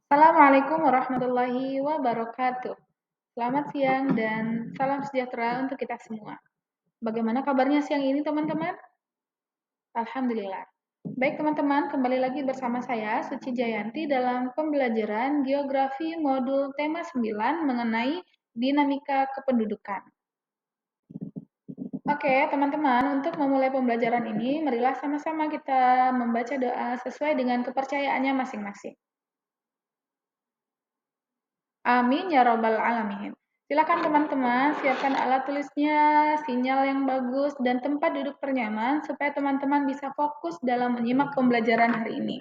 Assalamualaikum warahmatullahi wabarakatuh. Selamat siang dan salam sejahtera untuk kita semua. Bagaimana kabarnya siang ini, teman-teman? Alhamdulillah. Baik, teman-teman, kembali lagi bersama saya, Suci Jayanti, dalam pembelajaran Geografi Modul Tema 9 mengenai dinamika kependudukan. Oke, teman-teman, untuk memulai pembelajaran ini, marilah sama-sama kita membaca doa sesuai dengan kepercayaannya masing-masing. Amin ya robbal alamin. Silakan teman-teman siapkan alat tulisnya, sinyal yang bagus, dan tempat duduk ternyaman supaya teman-teman bisa fokus dalam menyimak pembelajaran hari ini.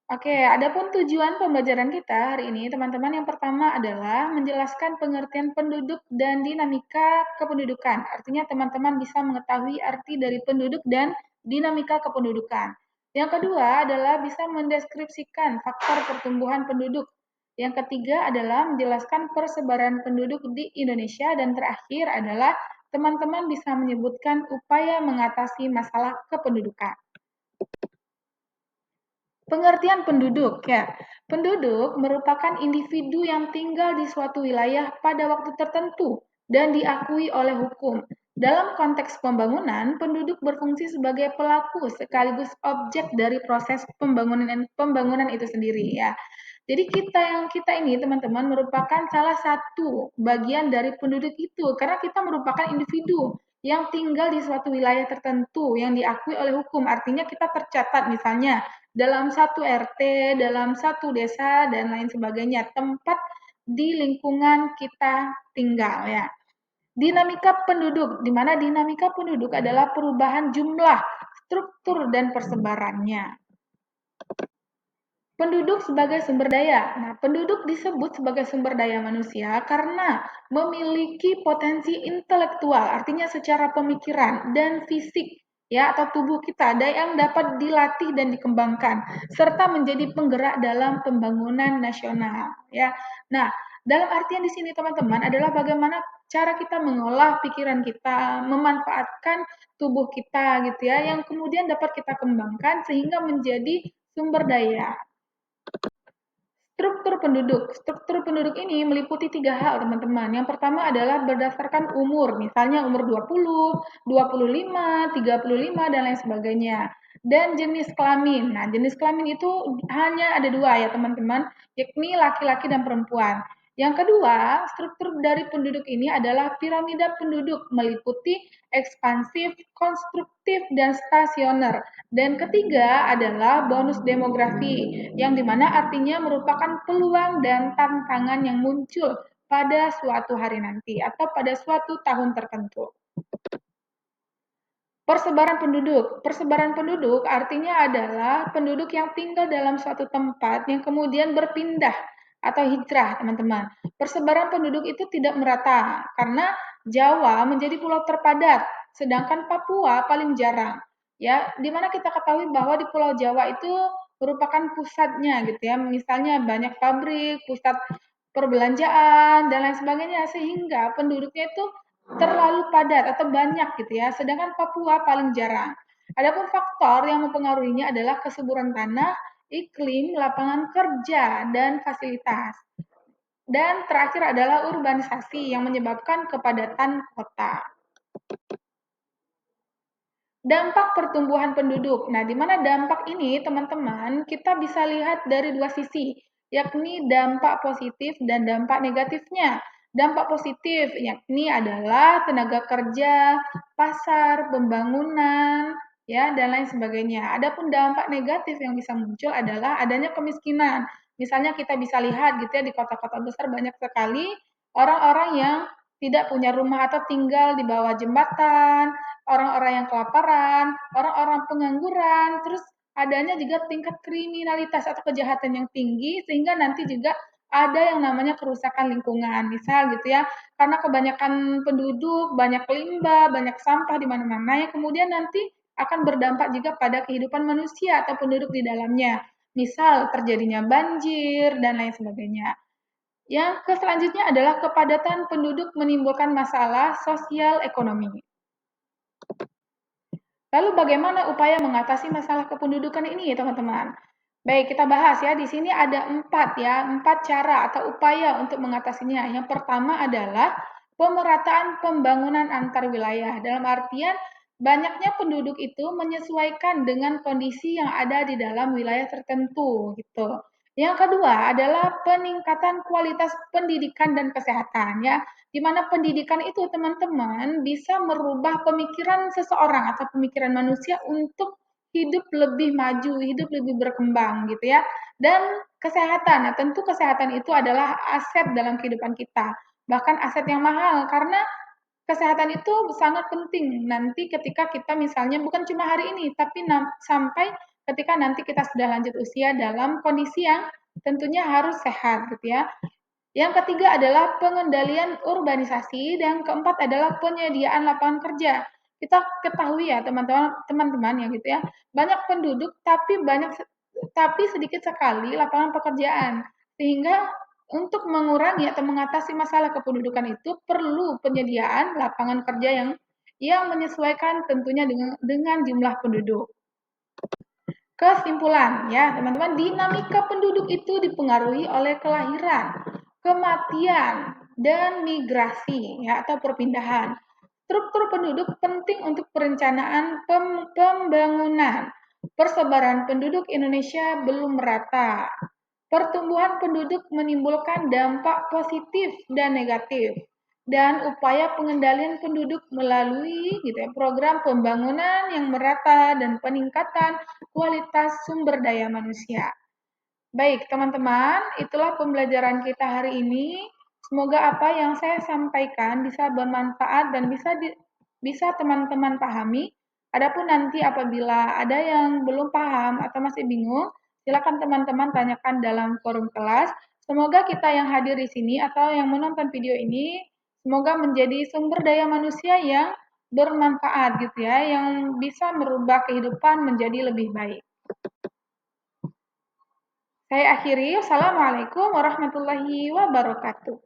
Oke, adapun tujuan pembelajaran kita hari ini, teman-teman, yang pertama adalah menjelaskan pengertian penduduk dan dinamika kependudukan. Artinya teman-teman bisa mengetahui arti dari penduduk dan dinamika kependudukan. Yang kedua adalah bisa mendeskripsikan faktor pertumbuhan penduduk. Yang ketiga adalah menjelaskan persebaran penduduk di Indonesia. Dan terakhir adalah teman-teman bisa menyebutkan upaya mengatasi masalah kependudukan. Pengertian penduduk, ya. Penduduk merupakan individu yang tinggal di suatu wilayah pada waktu tertentu dan diakui oleh hukum. Dalam konteks pembangunan, penduduk berfungsi sebagai pelaku sekaligus objek dari proses pembangunan itu sendiri, ya. Jadi kita ini teman-teman merupakan salah satu bagian dari penduduk itu karena kita merupakan individu yang tinggal di suatu wilayah tertentu yang diakui oleh hukum. Artinya kita tercatat misalnya dalam satu RT, dalam satu desa dan lain sebagainya, tempat di lingkungan kita tinggal, ya. Dinamika penduduk, di mana dinamika penduduk adalah perubahan jumlah, struktur dan persebarannya. Penduduk sebagai sumber daya. Nah, penduduk disebut sebagai sumber daya manusia karena memiliki potensi intelektual, artinya secara pemikiran dan fisik, ya, atau tubuh kita ada yang dapat dilatih dan dikembangkan serta menjadi penggerak dalam pembangunan nasional, ya. Nah, dalam artian di sini teman-teman adalah bagaimana cara kita mengolah pikiran kita, memanfaatkan tubuh kita gitu ya, yang kemudian dapat kita kembangkan sehingga menjadi sumber daya. Struktur penduduk ini meliputi 3 hal, teman-teman. Yang pertama adalah berdasarkan umur, misalnya umur 20, 25, 35, dan lain sebagainya. Dan jenis kelamin. Nah, jenis kelamin itu hanya ada 2 ya, teman-teman, yakni laki-laki dan perempuan. Yang kedua, struktur dari penduduk ini adalah piramida penduduk, meliputi ekspansif, konstruktif, dan stasioner. Dan ketiga adalah bonus demografi, yang dimana artinya merupakan peluang dan tantangan yang muncul pada suatu hari nanti atau pada suatu tahun tertentu. Persebaran penduduk artinya adalah penduduk yang tinggal dalam suatu tempat yang kemudian berpindah atau hijrah, teman-teman. Persebaran penduduk itu tidak merata karena Jawa menjadi pulau terpadat, sedangkan Papua paling jarang. Ya, di mana kita ketahui bahwa di Pulau Jawa itu merupakan pusatnya gitu ya. Misalnya banyak pabrik, pusat perbelanjaan dan lain sebagainya sehingga penduduknya itu terlalu padat atau banyak gitu ya, sedangkan Papua paling jarang. Adapun faktor yang mempengaruhinya adalah kesuburan tanah, iklim, lapangan kerja, dan fasilitas. Dan terakhir adalah urbanisasi yang menyebabkan kepadatan kota. Dampak pertumbuhan penduduk. Nah, di mana dampak ini, teman-teman, kita bisa lihat dari 2 sisi, yakni dampak positif dan dampak negatifnya. Dampak positif yakni adalah tenaga kerja, pasar, pembangunan, ya, dan lain sebagainya. Adapun dampak negatif yang bisa muncul adalah adanya kemiskinan. Misalnya kita bisa lihat gitu ya di kota-kota besar banyak sekali orang-orang yang tidak punya rumah atau tinggal di bawah jembatan, orang-orang yang kelaparan, orang-orang pengangguran, terus adanya juga tingkat kriminalitas atau kejahatan yang tinggi, sehingga nanti juga ada yang namanya kerusakan lingkungan. Misal gitu ya, karena kebanyakan penduduk, banyak limbah, banyak sampah di mana-mana yang kemudian nanti akan berdampak juga pada kehidupan manusia atau penduduk di dalamnya. Misal terjadinya banjir dan lain sebagainya. Yang selanjutnya adalah kepadatan penduduk menimbulkan masalah sosial ekonomi. Lalu bagaimana upaya mengatasi masalah kependudukan ini, teman-teman? Baik, kita bahas ya. Di sini ada empat cara atau upaya untuk mengatasinya. Yang pertama adalah pemerataan pembangunan antar wilayah. Dalam artian banyaknya penduduk itu menyesuaikan dengan kondisi yang ada di dalam wilayah tertentu, gitu. Yang kedua adalah peningkatan kualitas pendidikan dan kesehatan ya, di mana pendidikan itu teman-teman bisa merubah pemikiran seseorang atau pemikiran manusia untuk hidup lebih maju, hidup lebih berkembang gitu ya. Dan kesehatan, nah tentu kesehatan itu adalah aset dalam kehidupan kita, bahkan aset yang mahal karena kesehatan itu sangat penting nanti ketika kita misalnya bukan cuma hari ini, tapi sampai ketika nanti kita sudah lanjut usia dalam kondisi yang tentunya harus sehat gitu ya. Yang ketiga adalah pengendalian urbanisasi, dan keempat adalah penyediaan lapangan kerja. Kita ketahui ya teman-teman ya gitu ya, banyak penduduk tapi sedikit sekali lapangan pekerjaan. Sehingga untuk mengurangi atau mengatasi masalah kependudukan itu perlu penyediaan lapangan kerja yang menyesuaikan tentunya dengan jumlah penduduk. Kesimpulan ya, teman-teman, dinamika penduduk itu dipengaruhi oleh kelahiran, kematian, dan migrasi ya atau perpindahan. Struktur penduduk penting untuk perencanaan pembangunan. Persebaran penduduk Indonesia belum merata. Pertumbuhan penduduk menimbulkan dampak positif dan negatif, dan upaya pengendalian penduduk melalui gitu ya, program pembangunan yang merata dan peningkatan kualitas sumber daya manusia. Baik, teman-teman, itulah pembelajaran kita hari ini. Semoga apa yang saya sampaikan bisa bermanfaat dan bisa teman-teman pahami. Adapun nanti apabila ada yang belum paham atau masih bingung, silakan teman-teman tanyakan dalam forum kelas. Semoga kita yang hadir di sini atau yang menonton video ini, semoga menjadi sumber daya manusia yang bermanfaat gitu ya, yang bisa merubah kehidupan menjadi lebih baik. Saya akhiri, wassalamualaikum warahmatullahi wabarakatuh.